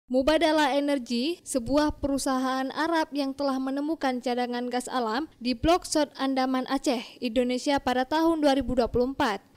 Mubadala Energy, sebuah perusahaan Arab yang telah menemukan cadangan gas alam di Blok Sot Andaman Aceh, Indonesia pada tahun 2024.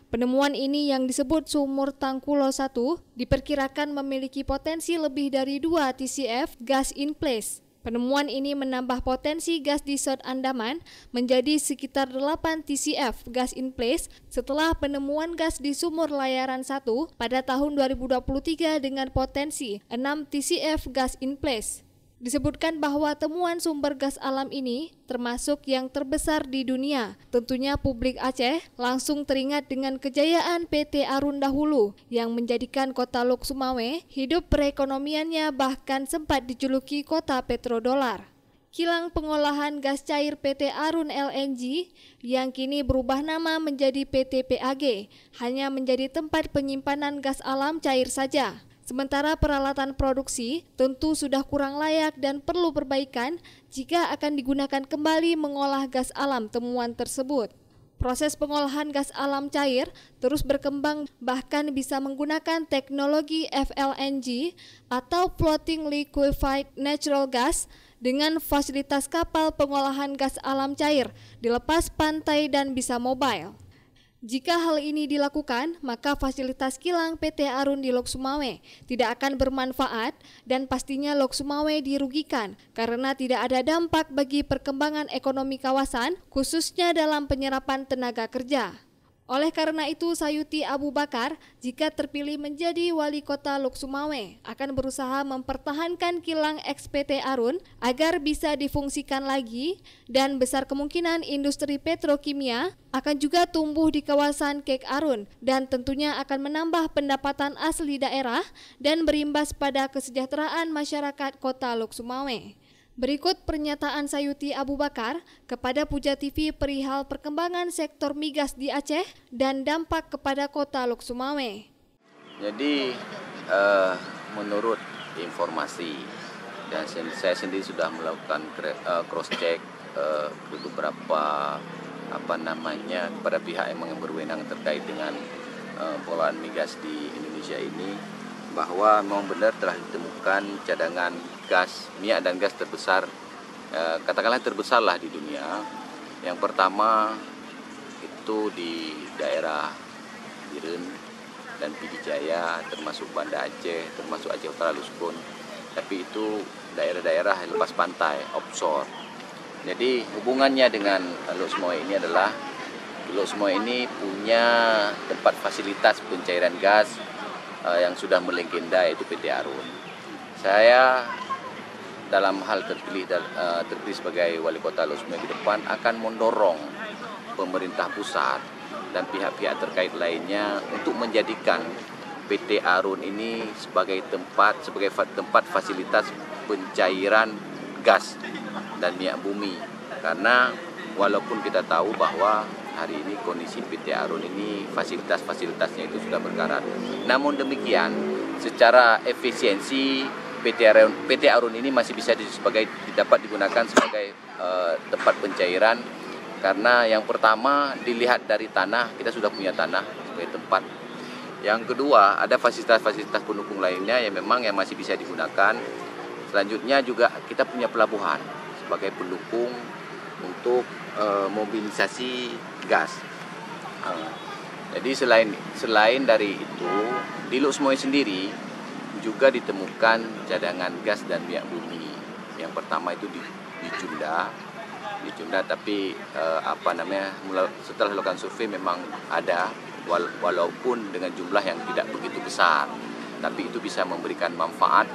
Penemuan ini yang disebut Sumur Tangkulo 1 diperkirakan memiliki potensi lebih dari 2 TCF gas in place. Penemuan ini menambah potensi gas di Sot Andaman menjadi sekitar 8 TCF gas in place setelah penemuan gas di Sumur Layaran 1 pada tahun 2023 dengan potensi 6 TCF gas in place. Disebutkan bahwa temuan sumber gas alam ini termasuk yang terbesar di dunia. Tentunya publik Aceh langsung teringat dengan kejayaan PT Arun dahulu yang menjadikan kota Lok Sumawe hidup perekonomiannya bahkan sempat dijuluki kota petrodolar. Kilang pengolahan gas cair PT Arun LNG yang kini berubah nama menjadi PT PAG hanya menjadi tempat penyimpanan gas alam cair saja. Sementara peralatan produksi tentu sudah kurang layak dan perlu perbaikan jika akan digunakan kembali mengolah gas alam temuan tersebut. Proses pengolahan gas alam cair terus berkembang bahkan bisa menggunakan teknologi FLNG atau Floating Liquefied Natural Gas dengan fasilitas kapal pengolahan gas alam cair dilepas pantai dan bisa mobile. Jika hal ini dilakukan, maka fasilitas kilang PT Arun di Lok Sumawe tidak akan bermanfaat dan pastinya Lok Sumawe dirugikan karena tidak ada dampak bagi perkembangan ekonomi kawasan, khususnya dalam penyerapan tenaga kerja. Oleh karena itu, Sayuti Abu Bakar, jika terpilih menjadi wali kota Lok Sumawe, akan berusaha mempertahankan kilang XPT Arun agar bisa difungsikan lagi dan besar kemungkinan industri petrokimia akan juga tumbuh di kawasan Kek Arun dan tentunya akan menambah pendapatan asli daerah dan berimbas pada kesejahteraan masyarakat kota Lok Sumawe. Berikut pernyataan Sayuti Abu Bakar kepada Puja TV perihal perkembangan sektor migas di Aceh dan dampak kepada kota Lok Sumawe. Jadi menurut informasi dan saya sendiri sudah melakukan cross check ke beberapa kepada pihak yang berwenang terkait dengan pengolahan migas di Indonesia ini, bahwa memang benar telah ditemukan cadangan gas, minyak dan gas terbesar, katakanlah terbesarlah di dunia. Yang pertama itu di daerah Biren dan Pidijaya, termasuk Banda Aceh, termasuk Aceh Utara Luskun. Tapi itu daerah-daerah lepas pantai, offshore. Jadi hubungannya dengan Lok Sumawe ini adalah Lok Sumawe ini punya tempat fasilitas pencairan gas yang sudah melegenda, yaitu PT Arun. Saya dalam hal terpilih sebagai wali kota Lok Sumawe ke depan akan mendorong pemerintah pusat dan pihak-pihak terkait lainnya untuk menjadikan PT Arun ini sebagai tempat fasilitas pencairan gas dan minyak bumi. Karena walaupun kita tahu bahwa hari ini kondisi PT Arun ini fasilitas-fasilitasnya itu sudah berkarat. Namun demikian, secara efisiensi PT Arun ini masih bisa dapat digunakan sebagai tempat pencairan, karena yang pertama dilihat dari tanah, kita sudah punya tanah sebagai tempat. Yang kedua, ada fasilitas-fasilitas pendukung lainnya yang masih bisa digunakan. Selanjutnya juga kita punya pelabuhan sebagai pendukung untuk mobilisasi gas. Jadi selain dari itu, di Lok Sumawe sendiri juga ditemukan cadangan gas dan minyak bumi. Yang pertama itu di Cunda, tapi setelah melakukan survei memang ada, walaupun dengan jumlah yang tidak begitu besar, tapi itu bisa memberikan manfaat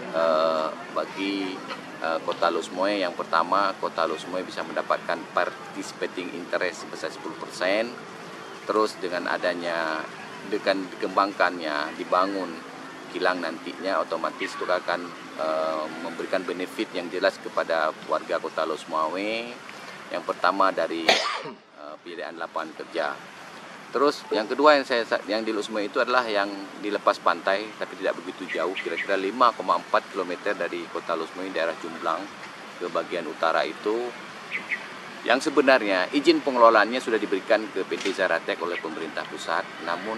bagi kota Lok Sumawe. Yang pertama, kota Lok Sumawe bisa mendapatkan participating interest sebesar 10%. Terus dengan dikembangkannya, dibangun kilang nantinya, otomatis itu akan memberikan benefit yang jelas kepada warga kota Lok Sumawe. Yang pertama dari penyediaan lapangan kerja. Terus yang kedua yang di Lok Sumawe itu adalah yang di lepas pantai, tapi tidak begitu jauh, kira-kira 5,4 km dari kota Lok Sumawe, daerah Jumblang ke bagian utara itu, yang sebenarnya izin pengelolaannya sudah diberikan ke PT Zaratek oleh pemerintah pusat, namun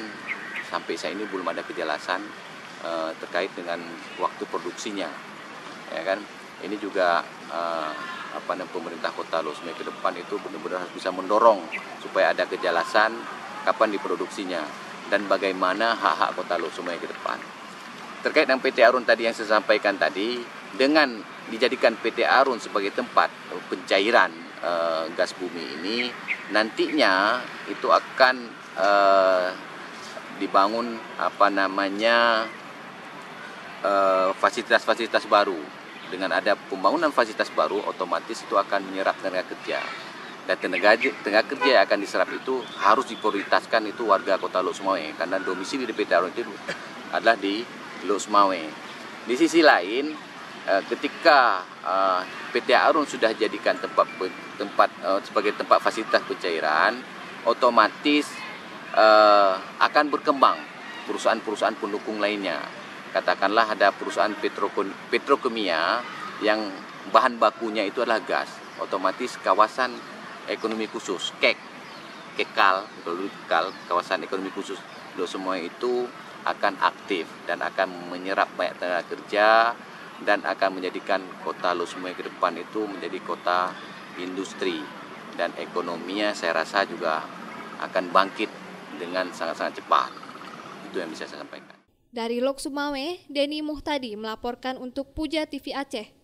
sampai saat ini belum ada kejelasan terkait dengan waktu produksinya, ya kan. Ini juga pemerintah Kota Lok Sumawe ke depan itu benar-benar harus bisa mendorong supaya ada kejelasan kapan diproduksinya dan bagaimana hak-hak Kota Lok Sumawe ke depan. Terkait dengan PT Arun tadi yang saya sampaikan tadi, dengan dijadikan PT Arun sebagai tempat pencairan gas bumi ini, nantinya itu akan dibangun fasilitas-fasilitas baru. Dengan ada pembangunan fasilitas baru, otomatis itu akan menyerap tenaga kerja. Dan tenaga kerja yang akan diserap itu harus diprioritaskan itu warga Kota Lok Sumawe, karena domisili di PT Arun itu adalah di Lok Sumawe. Di sisi lain, ketika PT Arun sudah jadikan sebagai tempat fasilitas pencairan, otomatis akan berkembang perusahaan-perusahaan pendukung lainnya. Katakanlah ada perusahaan petrokimia yang bahan bakunya itu adalah gas, otomatis kawasan ekonomi khusus KEKAL, kawasan ekonomi khusus Lok Sumawe itu akan aktif dan akan menyerap banyak tenaga kerja dan akan menjadikan Kota Lok Sumawe ke depan itu menjadi kota industri, dan ekonominya saya rasa juga akan bangkit dengan sangat-sangat cepat. Itu yang bisa saya sampaikan. Dari Lok Sumawe, Denny Muhtadi melaporkan untuk Puja TV Aceh.